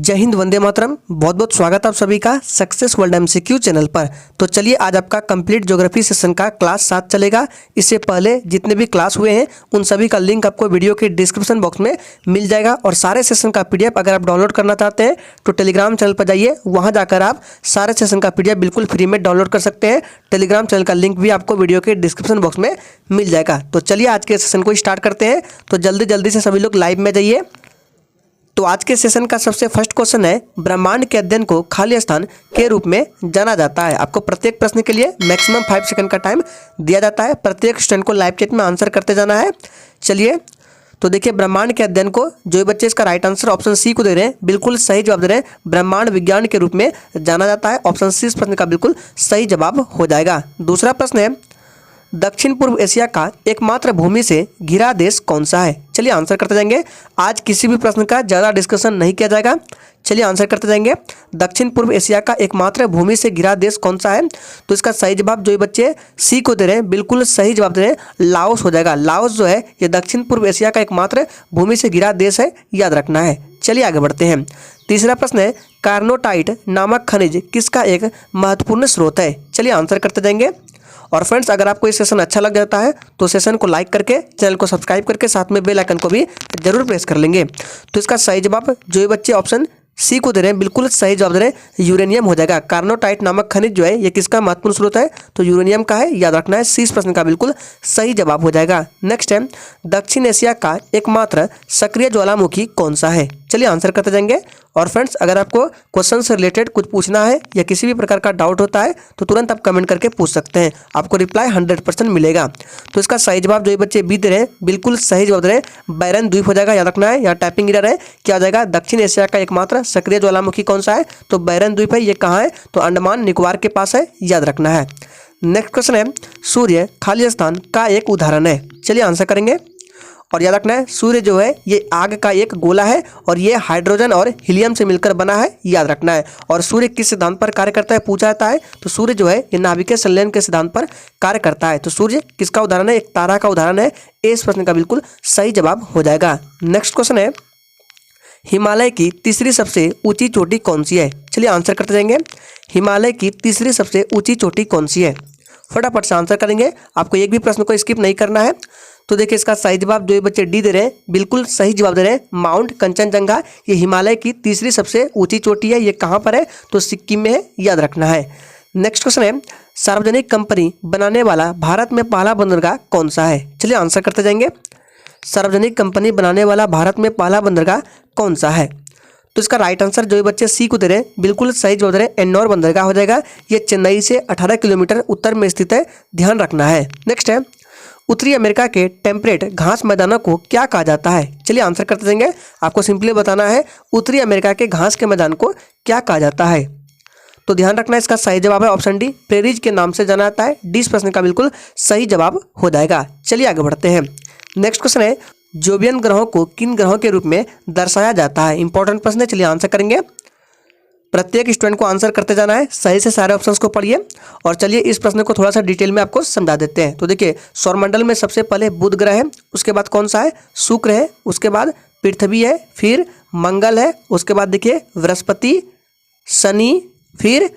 जय हिंद, वंदे मातरम। बहुत बहुत स्वागत आप सभी का सक्सेस वर्ल्ड एमसीक्यू चैनल पर। तो चलिए आज आपका कंप्लीट ज्योग्राफी सेशन का क्लास 7 चलेगा। इससे पहले जितने भी क्लास हुए हैं उन सभी का लिंक आपको वीडियो के डिस्क्रिप्शन बॉक्स में मिल जाएगा। और सारे सेशन का पीडीएफ अगर आप डाउनलोड करना चाहते हैं तो टेलीग्राम चैनल पर जाइए, वहाँ जाकर आप सारे सेशन का पीडीएफ बिल्कुल फ्री में डाउनलोड कर सकते हैं। टेलीग्राम चैनल का लिंक भी आपको वीडियो के डिस्क्रिप्शन बॉक्स में मिल जाएगा। तो चलिए आज के सेशन को स्टार्ट करते हैं। तो जल्दी से सभी लोग लाइव में जाइए। तो आज के सेशन का सबसे फर्स्ट क्वेश्चन है, ब्रह्मांड के अध्ययन को खाली स्थान के रूप में जाना जाता है। आपको प्रत्येक प्रश्न के लिए मैक्सिमम 5 सेकंड का टाइम दिया जाता है। प्रत्येक स्टूडेंट को लाइव चैट में आंसर करते जाना है। चलिए तो देखिए, ब्रह्मांड के अध्ययन को जो बच्चे इसका राइट आंसर ऑप्शन सी को दे रहे हैं, बिल्कुल सही जवाब दे रहे हैं। ब्रह्मांड विज्ञान के रूप में जाना जाता है। ऑप्शन सी इस प्रश्न का बिल्कुल सही जवाब हो जाएगा। दूसरा प्रश्न है, दक्षिण पूर्व एशिया का एकमात्र भूमि से घिरा देश कौन सा है? चलिए आंसर करते जाएंगे। आज किसी भी प्रश्न का ज़्यादा डिस्कशन नहीं किया जाएगा। चलिए आंसर करते जाएंगे। दक्षिण पूर्व एशिया का एकमात्र भूमि से घिरा देश कौन सा है? तो इसका सही जवाब जो बच्चे सी को दे रहे हैं, बिल्कुल सही जवाब दे रहे हैं, लाओस हो जाएगा। लाओस जो है ये दक्षिण पूर्व एशिया का एकमात्र भूमि से घिरा देश है, याद रखना है। चलिए आगे बढ़ते हैं। तीसरा प्रश्न है, कार्नोटाइट नामक खनिज किसका एक महत्वपूर्ण स्रोत है? चलिए आंसर करते जाएंगे। और फ्रेंड्स, अगर आपको ये सेशन अच्छा लग जाता है तो सेशन को लाइक करके चैनल को सब्सक्राइब करके साथ में बेल आइकन को भी जरूर प्रेस कर लेंगे। तो इसका सही जवाब जो ये बच्चे ऑप्शन सी को दे रहे हैं, बिल्कुल सही जवाब दे रहे हैं, यूरेनियम हो जाएगा। कार्नोटाइट नामक खनिज जो है ये किसका महत्वपूर्ण स्रोत है? तो यूरेनियम का है, याद रखना है। सी इस प्रश्न का बिल्कुल सही जवाब हो जाएगा। नेक्स्ट है, दक्षिण एशिया का एकमात्र सक्रिय ज्वालामुखी कौन सा है? चलिए आंसर करते जाएंगे। और फ्रेंड्स, अगर आपको क्वेश्चन से रिलेटेड कुछ पूछना है या किसी भी प्रकार का डाउट होता है तो तुरंत आप कमेंट करके पूछ सकते हैं, आपको रिप्लाई 100% मिलेगा। तो इसका सही जवाब जो ये बच्चे बी दे रहे हैं, बिल्कुल सही जवाब दे रहे हैं, बैरन द्वीप हो जाएगा, याद रखना है। यहाँ टाइपिंग एरर है, क्या हो जाएगा? दक्षिण एशिया का एकमात्र सक्रिय ज्वालामुखी कौन सा है? तो बैरन द्वीप है। ये कहाँ है? तो अंडमान निकोबार के पास है, याद रखना है। नेक्स्ट क्वेश्चन है, सूर्य खाली स्थान का एक उदाहरण है। चलिए आंसर करेंगे। और याद रखना है, सूर्य जो है ये आग का एक गोला है और ये हाइड्रोजन और हीलियम से मिलकर बना है, याद रखना है। और सूर्य किस सिद्धांत पर कार्य करता है पूछा जाता है, तो सूर्य जो है ये नाभिकीय संलयन के सिद्धांत पर कार्य करता है। तो सूर्य किसका उदाहरण है? एक तारा का उदाहरण है। इस प्रश्न का बिल्कुल सही जवाब हो जाएगा। नेक्स्ट क्वेश्चन है, हिमालय की तीसरी सबसे ऊंची चोटी कौन सी है? चलिए आंसर करते जाएंगे। हिमालय की तीसरी सबसे ऊंची चोटी कौन सी है? फटाफट से आंसर करेंगे, आपको एक भी प्रश्न को स्किप नहीं करना है। तो देखिए, इसका सही जवाब जो ये बच्चे डी दे रहे हैं, बिल्कुल सही जवाब दे रहे हैं, माउंट कंचनजंगा। ये हिमालय की तीसरी सबसे ऊंची चोटी है। ये कहाँ पर है? तो सिक्किम में है, याद रखना है। नेक्स्ट क्वेश्चन है, सार्वजनिक कंपनी बनाने वाला भारत में पहला बंदरगाह कौन सा है? चलिए आंसर करते जाएंगे। सार्वजनिक कंपनी बनाने वाला भारत में पहला बंदरगाह कौन सा है? तो इसका राइट आंसर जो ये बच्चे सी को दे रहे हैं, बिल्कुल सही जवाब दे रहे हैं, एन्नौर बंदरगाह हो जाएगा। ये चेन्नई से 18 किलोमीटर उत्तर में स्थित है, ध्यान रखना है। नेक्स्ट है, उत्तरी अमेरिका के टेम्परेट घास मैदानों को क्या कहा जाता है? चलिए आंसर करते जाएंगे। आपको सिंपली बताना है, उत्तरी अमेरिका के घास के मैदान को क्या कहा जाता है? तो ध्यान रखना है, इसका सही जवाब है ऑप्शन डी, प्रेरीज के नाम से जाना जाता है। डी इस प्रश्न का बिल्कुल सही जवाब हो जाएगा। चलिए आगे बढ़ते हैं। नेक्स्ट क्वेश्चन है, जोवियन ग्रहों को किन ग्रहों के रूप में दर्शाया जाता है? इंपॉर्टेंट प्रश्न है, चलिए आंसर करेंगे। प्रत्येक स्टूडेंट को आंसर करते जाना है, सही से सारे ऑप्शंस को पढ़िए। और चलिए इस प्रश्न को थोड़ा सा डिटेल में आपको समझा देते हैं। तो देखिए, सौरमंडल में सबसे पहले बुध ग्रह है, उसके बाद कौन सा है? शुक्र है, उसके बाद पृथ्वी है, फिर मंगल है, उसके बाद देखिए बृहस्पति, शनि, फिर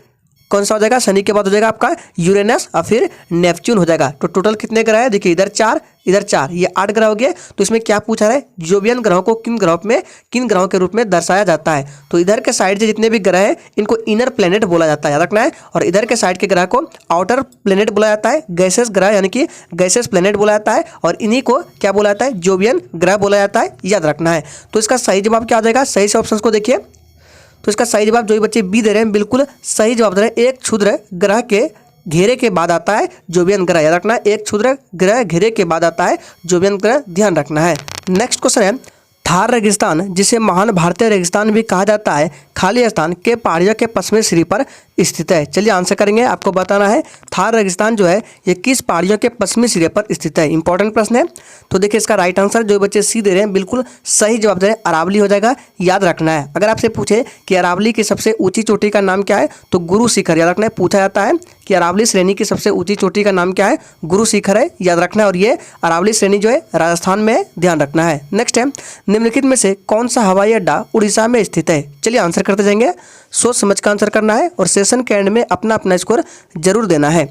कौन सा हो जाएगा? शनि के बाद हो जाएगा आपका यूरेनस और फिर नेपच्यून हो जाएगा। तो टोटल कितने ग्रह है? देखिए, इधर 4 इधर 4, ये 8 ग्रह हो गए। तो इसमें क्या पूछा है? जोवियन ग्रहों को किन ग्रहों के रूप में दर्शाया जाता है? तो इधर के साइड से जितने भी ग्रह हैं इनको इनर प्लेनेट बोला जाता है, याद रखना है। और इधर के साइड के ग्रह को आउटर प्लेनेट बोला जाता है, गैसेस ग्रह यानी कि गैसेस प्लेनेट बोला जाता है। और इन्हीं को क्या बोला जाता है? जोवियन ग्रह बोला जाता है, याद रखना है। तो इसका सही जवाब क्या हो जाएगा? सही से ऑप्शन को देखिए। तो इसका सही जवाब जो बच्चे बी दे रहे हैं, बिल्कुल सही जवाब दे रहे हैं, एक क्षुद्र ग्रह के घेरे के बाद आता है जोवियन ग्रह, याद रखना है। एक क्षुद्र ग्रह घेरे के बाद आता है जोवियन ग्रह, ध्यान रखना है। नेक्स्ट क्वेश्चन है, थार रेगिस्तान जिसे महान भारतीय रेगिस्तान भी कहा जाता है, खाली स्थान के पहाड़ियों के पश्चिमी सिरे पर स्थित है? चलिए आंसर करेंगे, आपको बताना है थार रेगिस्तान जो है ये किस पहाड़ियों के पश्चिमी सिरे पर स्थित है? इंपॉर्टेंट प्रश्न है। तो देखिए इसका राइट आंसर जो बच्चे सी दे रहे हैं बिल्कुल सही जवाब दे रहे हैं, अरावली हो जाएगा, याद रखना है। अगर आपसे पूछे कि अरावली की सबसे ऊंची चोटी का नाम क्या है तो गुरु शिखर, याद रखना है। पूछा जाता है कि अरावली श्रेणी की सबसे ऊंची चोटी का नाम क्या है? गुरु शिखर है, याद रखना है। और ये अरावली श्रेणी जो है राजस्थान में है, ध्यान रखना है। नेक्स्ट है, निम्नलिखित में से कौन सा हवाई अड्डा उड़ीसा में स्थित है? चलिए आंसर करते जाएंगे, सोच समझ कर आंसर करना है और सेशन के एंड में अपना अपना स्कोर जरूर देना है।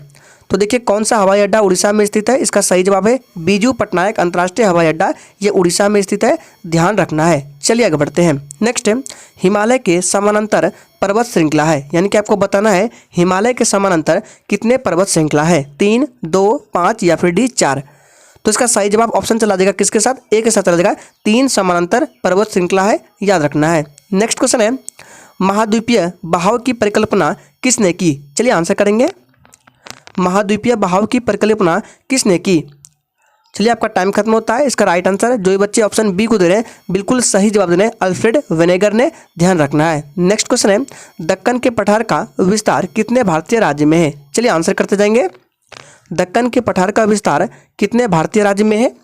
तो देखिए कौन सा हवाई अड्डा उड़ीसा में स्थित है? इसका सही जवाब है बीजू पटनायक अंतर्राष्ट्रीय हवाई अड्डा, ये उड़ीसा में स्थित है, ध्यान रखना है। चलिए आगे बढ़ते हैं। नेक्स्ट है, हिमालय के समानांतर पर्वत श्रृंखला है, यानी कि आपको बताना है हिमालय के समानांतर कितने पर्वत श्रृंखला है? 3, 2, 5 या फिर डी 4? तो इसका सही जवाब ऑप्शन चला जाएगा किसके साथ? ए के साथ चला जाएगा। 3 समानांतर पर्वत श्रृंखला है, याद रखना है। नेक्स्ट क्वेश्चन है, महाद्वीपीय बहाव की परिकल्पना किसने की? चलिए आंसर करेंगे, महाद्वीपीय बहाव की परिकल्पना किसने की? चलिए आपका टाइम खत्म होता है। इसका राइट आंसर जो बच्चे ऑप्शन बी को दे रहे हैं बिल्कुल सही जवाब दे रहे हैं, अल्फ्रेड वेनेगर ने, ध्यान रखना है। नेक्स्ट क्वेश्चन है, दक्कन के पठार का विस्तार कितने भारतीय राज्य में है? चलिए आंसर करते जाएंगे, दक्कन के पठार का विस्तार कितने भारतीय राज्य में है?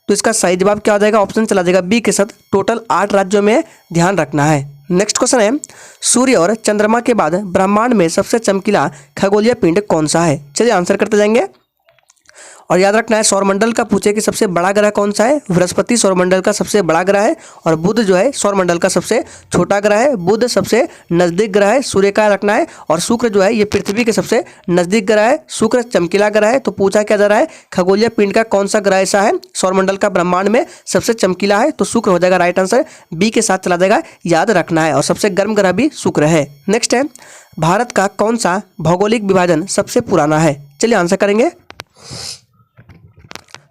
तो इसका सही जवाब क्या हो जाएगा? ऑप्शन चला जाएगा बी के साथ, टोटल 8 राज्यों में, ध्यान रखना है। नेक्स्ट क्वेश्चन है, सूर्य और चंद्रमा के बाद ब्रह्मांड में सबसे चमकीला खगोलीय पिंड कौन सा है? चलिए आंसर करते जाएंगे और याद रखना है सौरमंडल का पूछे कि सबसे बड़ा ग्रह कौन सा है? बृहस्पति सौरमंडल का सबसे बड़ा ग्रह है और बुध जो है सौरमंडल का सबसे छोटा ग्रह है। बुध सबसे नजदीक ग्रह है, सूर्य का रखना है, और शुक्र जो है ये पृथ्वी के सबसे नजदीक ग्रह है। शुक्र चमकीला ग्रह है। तो पूछा क्या जा रहा है, खगोलीय पिंड का कौन सा ग्रह ऐसा है सौरमंडल का ब्रह्मांड में सबसे चमकीला है? तो शुक्र हो जाएगा राइट आंसर, बी के साथ चला जाएगा, याद रखना है। और सबसे गर्म ग्रह भी शुक्र है। नेक्स्ट है, भारत का कौन सा भौगोलिक विभाजन सबसे पुराना है? चलिए आंसर करेंगे,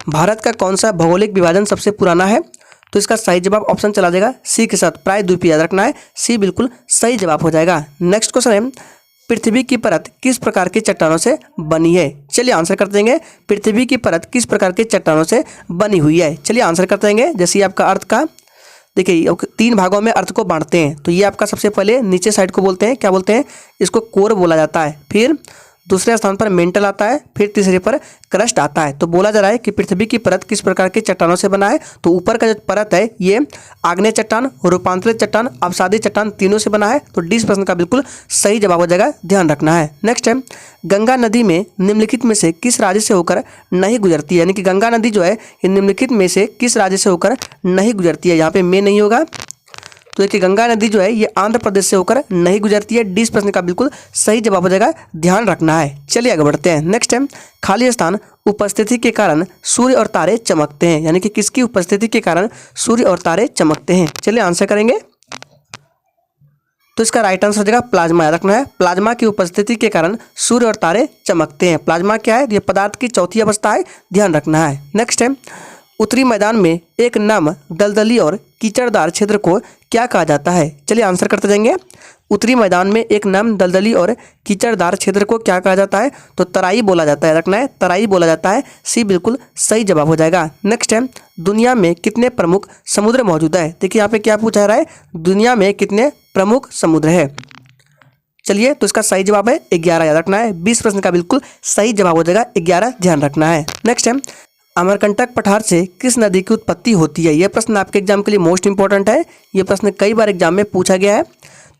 भारत का कौन सा भौगोलिक विभाजन सबसे पुराना है? तो इसका सही जवाब ऑप्शन चला जाएगा सी के साथ, प्रायद्वीपीय, याद रखना है, सी बिल्कुल सही जवाब हो जाएगा। नेक्स्ट क्वेश्चन है, पृथ्वी की परत किस प्रकार की चट्टानों से बनी है? चलिए आंसर कर देंगे, पृथ्वी की परत किस प्रकार की चट्टानों से बनी हुई है? चलिए आंसर कर देंगे, जैसे आपका अर्थ का देखिए 3 भागों में अर्थ को बांटते हैं। तो ये आपका सबसे पहले नीचे साइड को बोलते हैं, क्या बोलते हैं? इसको कोर बोला जाता है। फिर दूसरे स्थान पर मेंटल आता है, फिर तीसरे पर क्रस्ट आता है। तो बोला जा रहा है कि पृथ्वी की परत किस प्रकार की चट्टानों से बना है? तो ऊपर का जो परत है ये आग्नेय चट्टान, रूपांतरित चट्टान, अवसादी चट्टान, तीनों से बना है। तो डी प्रश्न का बिल्कुल सही जवाब हो जाएगा, ध्यान रखना है। नेक्स्ट है, गंगा नदी में निम्नलिखित में से किस राज्य से होकर नहीं गुजरती है? यानी कि गंगा नदी जो है ये निम्नलिखित में से किस राज्य से होकर नहीं गुजरती है? यहाँ पे में नहीं होगा। तो देखिए गंगा नदी जो है ये आंध्र प्रदेश से होकर नहीं गुजरती है, डी प्रश्न का बिल्कुल सही जवाब हो जाएगा, ध्यान रखना है। चलिए आगे बढ़ते हैं। नेक्स्ट है, खाली स्थान उपस्थिति के कारण सूर्य और तारे चमकते हैं, यानी कि किसकी उपस्थिति के कारण सूर्य और तारे चमकते हैं? चलिए आंसर करेंगे, तो इसका राइट आंसर हो जाएगा प्लाज्मा, याद रखना है, प्लाज्मा की उपस्थिति के कारण सूर्य और तारे चमकते हैं। प्लाज्मा क्या है? ये पदार्थ की चौथी अवस्था है, ध्यान रखना है। नेक्स्ट है, उत्तरी मैदान में एक नम, दलदली और कीचड़दार क्षेत्र को क्या कहा जाता है? चलिए आंसर करते जाएंगे, उत्तरी मैदान में एक नम, दलदली और कीचड़दार क्षेत्र को क्या कहा जाता है? तो तराई बोला जाता है, रखना है, तराई बोला जाता है, सी बिल्कुल सही जवाब हो जाएगा। नेक्स्ट है, दुनिया में कितने प्रमुख समुद्र मौजूद है? देखिए यहाँ पे क्या पूछा रहा है, दुनिया में कितने प्रमुख समुद्र है? चलिए तो इसका सही जवाब है 11, याद रखना है, 20 प्रश्न का बिल्कुल सही जवाब हो जाएगा 11, ध्यान रखना है। नेक्स्ट है, अमरकंटक पठार से किस नदी की उत्पत्ति होती है? यह प्रश्न आपके एग्जाम के लिए मोस्ट इंपॉर्टेंट है, ये प्रश्न कई बार एग्जाम में पूछा गया है।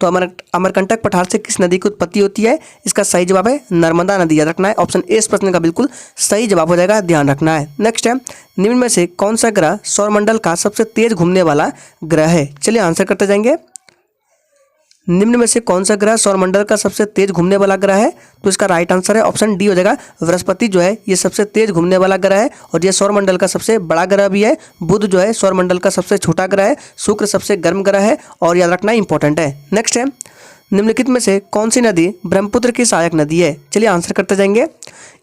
तो अमरकंटक पठार से किस नदी की उत्पत्ति होती है? इसका सही जवाब है नर्मदा नदी, याद रखना है, ऑप्शन ए इस प्रश्न का बिल्कुल सही जवाब हो जाएगा, ध्यान रखना है। नेक्स्ट है, निम्न में से कौन सा ग्रह सौरमंडल का सबसे तेज घूमने वाला ग्रह है? चलिए आंसर करते जाएंगे, निम्न में से कौन सा ग्रह सौरमंडल का सबसे तेज घूमने वाला ग्रह है? तो इसका राइट आंसर है ऑप्शन डी हो जाएगा, बृहस्पति जो है ये सबसे तेज घूमने वाला ग्रह है और ये सौरमंडल का सबसे बड़ा ग्रह भी है। बुध जो है सौरमंडल का सबसे छोटा ग्रह है। शुक्र सबसे गर्म ग्रह है और याद रखना इंपॉर्टेंट है। नेक्स्ट है, निम्नलिखित में से कौन सी नदी ब्रह्मपुत्र की सहायक नदी है? चलिए आंसर करते जाएंगे,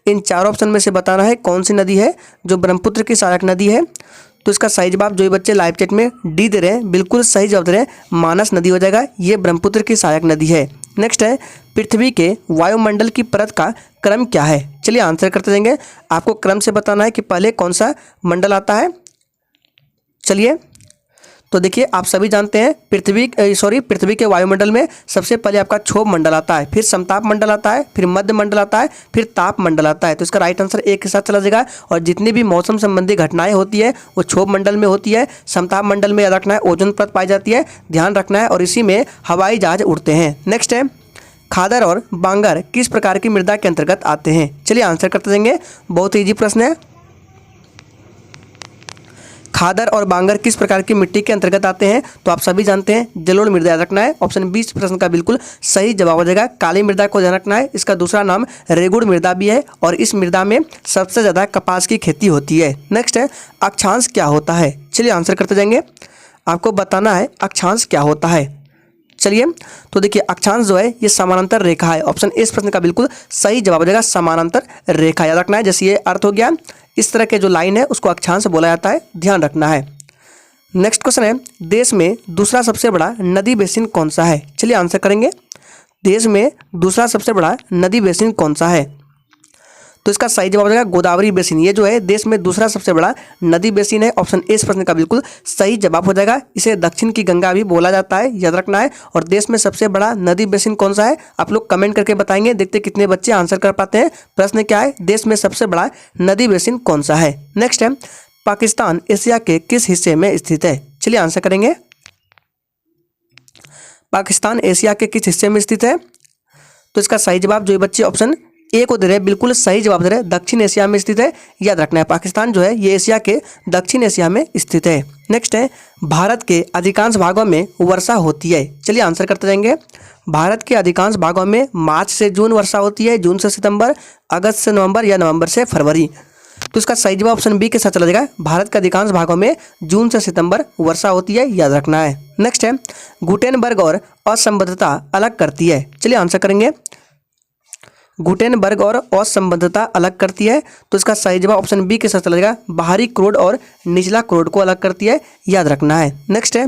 इन 4 ऑप्शन में से बताना है कौन सी नदी है जो ब्रह्मपुत्र की सहायक नदी है। तो इसका सही जवाब जो बच्चे लाइव चैट में डी दे रहे हैं बिल्कुल सही जवाब दे रहे हैं, मानस नदी हो जाएगा, ये ब्रह्मपुत्र की सहायक नदी है। नेक्स्ट है, पृथ्वी के वायुमंडल की परत का क्रम क्या है? चलिए आंसर करते जाएंगे, आपको क्रम से बताना है कि पहले कौन सा मंडल आता है। चलिए तो देखिए आप सभी जानते हैं पृथ्वी के वायुमंडल में सबसे पहले आपका क्षोभ मंडल आता है, फिर समताप मंडल आता है, फिर मध्य मंडल आता है, फिर ताप मंडल आता है। तो इसका राइट आंसर एक के साथ चला जाएगा। और जितनी भी मौसम संबंधी घटनाएं होती है वो क्षोभ मंडल में होती है। समताप मंडल में याद रखना है ओजोन परत पाई जाती है, ध्यान रखना है, और इसी में हवाई जहाज उड़ते हैं। नेक्स्ट है खादर और बांगर किस प्रकार की मृदा के अंतर्गत आते हैं? चलिए आंसर करते जाएंगे, बहुत इजी प्रश्न है। खादर और बांगर किस प्रकार की मिट्टी के अंतर्गत आते हैं? तो आप सभी जानते हैं जलोढ़ मृदा याद रखना है। ऑप्शन 20 प्रश्न का बिल्कुल सही जवाब हो जाएगा। काली मृदा को ध्यान रखना है, इसका दूसरा नाम रेगुड़ मृदा भी है और इस मृदा में सबसे ज़्यादा कपास की खेती होती है। नेक्स्ट है अक्षांश क्या होता है? चलिए आंसर करते जाएंगे, आपको बताना है अक्षांश क्या होता है। चलिए तो देखिए अक्षांश जो है ये समानांतर रेखा है। ऑप्शन ए इस प्रश्न का बिल्कुल सही जवाब हो जाएगा, समानांतर रेखा याद रखना है। जैसे ये अर्थ हो गया, इस तरह के जो लाइन है उसको अक्षांश बोला जाता है, ध्यान रखना है। नेक्स्ट क्वेश्चन है देश में दूसरा सबसे बड़ा नदी बेसिन कौन सा है? चलिए आंसर करेंगे, देश में दूसरा सबसे बड़ा नदी बेसिन कौन सा है? तो इसका सही जवाब हो जाएगा गोदावरी बेसिन। ये जो है देश में दूसरा सबसे बड़ा नदी बेसिन है। ऑप्शन ए इस प्रश्न का बिल्कुल सही जवाब हो जाएगा। इसे दक्षिण की गंगा भी बोला जाता है, याद रखना है। और देश में सबसे बड़ा नदी बेसिन कौन सा है आप लोग कमेंट करके बताएंगे, देखते कितने बच्चे आंसर कर पाते हैं। प्रश्न क्या है, देश में सबसे बड़ा नदी बेसिन कौन सा है? नेक्स्ट है पाकिस्तान एशिया के किस हिस्से में स्थित है? चलिए आंसर करेंगे, पाकिस्तान एशिया के किस हिस्से में स्थित है? तो इसका सही जवाब जो बच्चे ऑप्शन ए को दे रहे हैं बिल्कुल सही जवाब दे रहे हैं, दक्षिण एशिया में स्थित है। याद रखना है पाकिस्तान जो है ये एशिया के दक्षिण एशिया में स्थित है। नेक्स्ट है भारत के अधिकांश भागों में वर्षा होती है। चलिए आंसर करते जाएंगे, भारत के अधिकांश भागों में मार्च से जून वर्षा होती है, जून से सितंबर, अगस्त से नवंबर या नवंबर से फरवरी। तो इसका सही जवाब ऑप्शन बी के साथ चला जाएगा, भारत के अधिकांश भागों में जून से सितंबर वर्षा होती है, याद रखना है। नेक्स्ट है गुटेनबर्ग और असंबद्धता अलग करती है। चलिए आंसर करेंगे, गुटेनबर्ग और असंबद्धता अलग करती है। तो इसका सही जवाब ऑप्शन बी के साथ चला जाएगा, बाहरी क्रोड और निचला क्रोड को अलग करती है, याद रखना है। नेक्स्ट है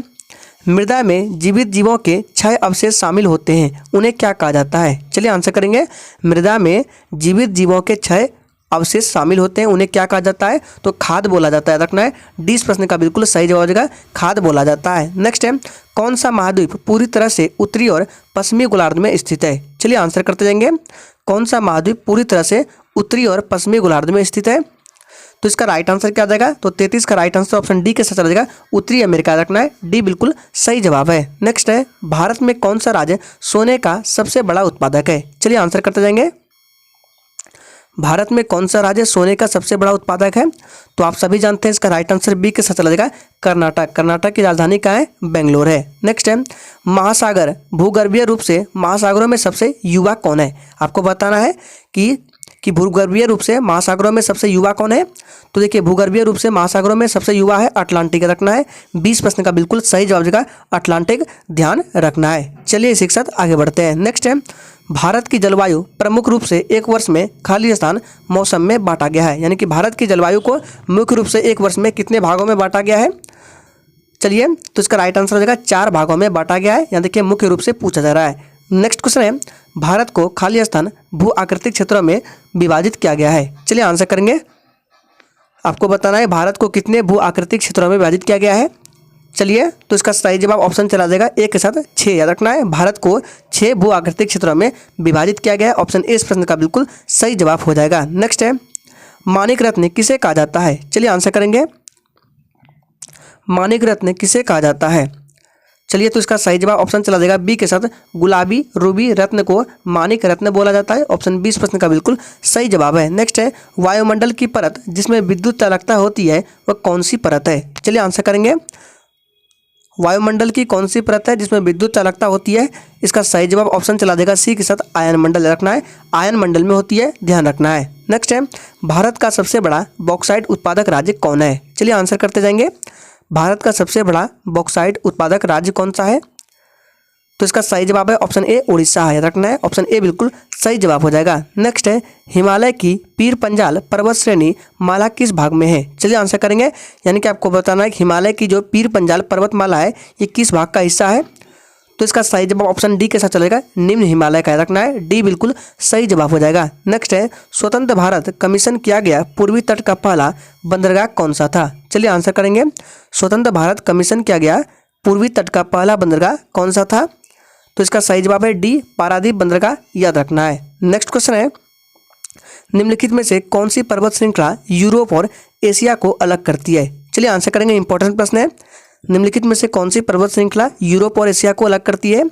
मृदा में जीवित जीवों के 6 अवशेष शामिल होते हैं, उन्हें क्या कहा जाता है? चलिए आंसर करेंगे, मृदा में जीवित जीवों के 6 अवशेष शामिल होते हैं, उन्हें क्या कहा जाता है? तो खाद बोला जाता है, रखना है। डी इस प्रश्न का बिल्कुल सही जवाब हो जाएगा, खाद बोला जाता है। नेक्स्ट है कौन सा महाद्वीप पूरी तरह से उत्तरी और पश्चिमी गोलार्ध में स्थित है? चलिए आंसर करते जाएंगे, कौन सा महाद्वीप पूरी तरह से उत्तरी और पश्चिमी गोलार्ध में स्थित है? तो इसका राइट आंसर क्या आ जाएगा? तो 33 का राइट आंसर ऑप्शन डी के साथ चला जाएगा, उत्तरी अमेरिका रखना है। डी बिल्कुल सही जवाब है। नेक्स्ट है भारत में कौन सा राज्य सोने का सबसे बड़ा उत्पादक है? चलिए आंसर करते जाएंगे, भारत में कौन सा राज्य सोने का सबसे बड़ा उत्पादक है? तो आप सभी जानते हैं इसका राइट आंसर बी के साथ चला जाएगा, कर्नाटक। कर्नाटक की राजधानी क्या है? बेंगलोर है। नेक्स्ट है महासागर भूगर्भीय रूप से महासागरों में सबसे युवा कौन है? आपको बताना है कि भूगर्भीय रूप से महासागरों में सबसे युवा कौन है? तो देखिए भूगर्भीय रूप से महासागरों में सबसे युवा है अटलांटिक, रखना है। 20 प्रश्न का बिल्कुल सही जवाब देगा अटलांटिक, ध्यान रखना है। चलिए इसी के साथ आगे बढ़ते हैं। नेक्स्ट है भारत की जलवायु प्रमुख रूप से एक वर्ष में खाली स्थान मौसम में बांटा गया है, यानी कि भारत की जलवायु को मुख्य रूप से एक वर्ष में कितने भागों में बांटा गया है? चलिए तो इसका राइट आंसर हो जाएगा 4 भागों में बांटा गया है, यहाँ देखिए मुख्य रूप से पूछा जा रहा है। नेक्स्ट क्वेश्चन है भारत को खाली स्थान भू आकृतिक क्षेत्रों में विभाजित किया गया है। चलिए आंसर करेंगे, आपको बताना है भारत को कितने भू आकृतिक क्षेत्रों में विभाजित किया गया है। चलिए तो इसका सही जवाब ऑप्शन चला जाएगा एक के साथ 6, याद रखना है। भारत को 6 भू आकृतिक क्षेत्रों में विभाजित किया गया है, ऑप्शन ए इस प्रश्न का बिल्कुल सही जवाब हो जाएगा। नेक्स्ट है माणिक रत्न किसे कहा जाता है? चलिए आंसर करेंगे, माणिक रत्न किसे कहा जाता है? चलिए तो इसका सही जवाब ऑप्शन चला जाएगा बी के साथ, गुलाबी रूबी रत्न को माणिक रत्न बोला जाता है, ऑप्शन 20 प्रश्न का बिल्कुल सही जवाब है। नेक्स्ट है वायुमंडल की परत जिसमें विद्युत चालकता होती है वह कौन सी परत है? चलिए आंसर करेंगे, वायुमंडल की कौन सी परत है जिसमें विद्युत चालकता होती है? इसका सही जवाब ऑप्शन चला देगा सी के साथ, आयन मंडल रखना है। आयन मंडल में होती है, ध्यान रखना है। नेक्स्ट है भारत का सबसे बड़ा बॉक्साइट उत्पादक राज्य कौन है? चलिए आंसर करते जाएंगे, भारत का सबसे बड़ा बॉक्साइट उत्पादक राज्य कौन सा है? तो इसका सही जवाब है ऑप्शन ए उड़ीसा है, रखना है। ऑप्शन ए बिल्कुल सही जवाब हो जाएगा। नेक्स्ट है हिमालय की पीर पंजाल पर्वत श्रेणी माला किस भाग में है? चलिए आंसर करेंगे, यानी कि आपको बताना है कि हिमालय की जो पीर पंजाल पर्वतमाला है ये किस भाग का हिस्सा है? तो इसका सही जवाब ऑप्शन डी के साथ चलेगा, निम्न हिमालय का, याद रखना है, डी बिल्कुल सही जवाब हो जाएगा। नेक्स्ट है, स्वतंत्र भारत कमीशन किया गया पूर्वी तट का पहला बंदरगाह कौन सा था? चलिए आंसर करेंगे। स्वतंत्र भारत कमीशन किया गया पूर्वी तट का पहला बंदरगाह कौन सा था? तो इसका सही जवाब है डी, पारादीप बंदरगाह, याद रखना है। नेक्स्ट क्वेश्चन है, निम्नलिखित में से कौन सी पर्वत श्रृंखला यूरोप और एशिया को अलग करती है? चलिए आंसर करेंगे, इंपॉर्टेंट प्रश्न है। निम्नलिखित में से कौन सी पर्वत श्रृंखला यूरोप और एशिया को अलग करती है?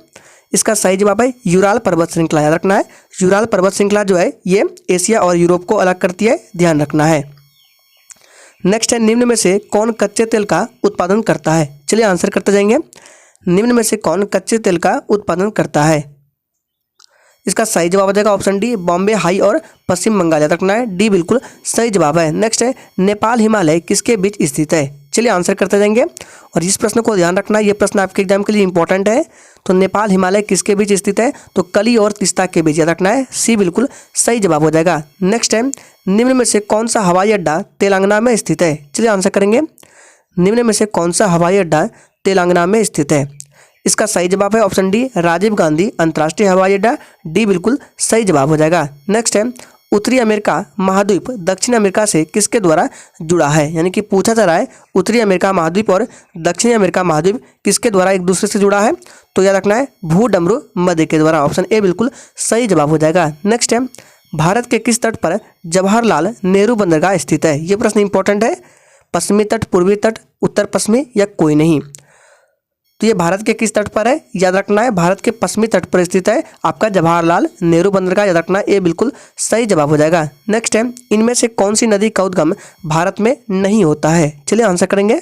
इसका सही जवाब है यूराल पर्वत श्रृंखला, याद रखना है। यूराल पर्वत श्रृंखला जो है ये एशिया और यूरोप को अलग करती है, ध्यान रखना है। नेक्स्ट है, निम्न में से कौन कच्चे तेल का उत्पादन करता है? चलिए आंसर करते जाएंगे। निम्न में से कौन कच्चे तेल का उत्पादन करता है? इसका सही जवाब हो जाएगा ऑप्शन डी, बॉम्बे हाई और पश्चिम बंगाल, याद रखना है, डी बिल्कुल सही जवाब है। नेक्स्ट है, नेपाल हिमालय किसके बीच स्थित है? चलिए आंसर करते जाएंगे और इस प्रश्न को ध्यान रखना है, ये प्रश्न आपके एग्जाम के लिए इंपॉर्टेंट है। तो नेपाल हिमालय किसके बीच स्थित है? तो कली और तीस्ता के बीच, याद रखना है, सी बिल्कुल सही जवाब हो जाएगा। नेक्स्ट है, निम्न में से कौन सा हवाई अड्डा तेलंगाना में स्थित है? चलिए आंसर करेंगे। निम्न में से कौन सा हवाई अड्डा तेलंगाना में स्थित है? इसका सही जवाब है ऑप्शन डी, राजीव गांधी अंतर्राष्ट्रीय हवाई अड्डा, डी बिल्कुल सही जवाब हो जाएगा। नेक्स्ट है, उत्तरी अमेरिका महाद्वीप दक्षिण अमेरिका से किसके द्वारा जुड़ा है? यानी कि पूछा जा रहा है उत्तरी अमेरिका महाद्वीप और दक्षिणी अमेरिका महाद्वीप किसके द्वारा एक दूसरे से जुड़ा है? तो याद रखना है, भू-डमरू मध्य के द्वारा, ऑप्शन ए बिल्कुल सही जवाब हो जाएगा। नेक्स्ट है, भारत के किस तट पर जवाहरलाल नेहरू बंदरगाह स्थित है? ये प्रश्न इंपॉर्टेंट है। पश्चिमी तट, पूर्वी तट, उत्तर पश्चिमी या कोई नहीं? तो ये भारत के किस तट पर है? याद रखना है, भारत के पश्चिमी तट पर स्थित है आपका जवाहरलाल नेहरू बंदरगाह, याद रखना है, ये बिल्कुल सही जवाब हो जाएगा। नेक्स्ट है, इनमें से कौन सी नदी का उद्गम भारत में नहीं होता है? चलिए आंसर करेंगे।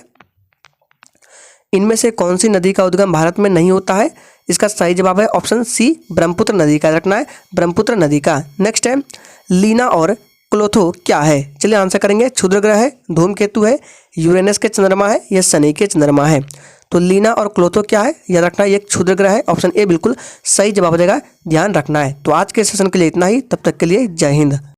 इनमें से कौन सी नदी का उद्गम भारत में नहीं होता है? इसका सही जवाब है ऑप्शन सी, ब्रह्मपुत्र नदी का, याद रखना है, ब्रह्मपुत्र नदी का। नेक्स्ट है, लीना और क्लोथो क्या है? चलिए आंसर करेंगे। क्षुद्र ग्रह है, धूमकेतु है, यूरेनस के चंद्रमा है या शनि के चंद्रमा है? तो लीना और क्लोथो क्या है? याद रखना है, ये एक क्षुद्र ग्रह है, ऑप्शन ए बिल्कुल सही जवाब हो जाएगा, ध्यान रखना है। तो आज के सेशन के लिए इतना ही, तब तक के लिए जय हिंद।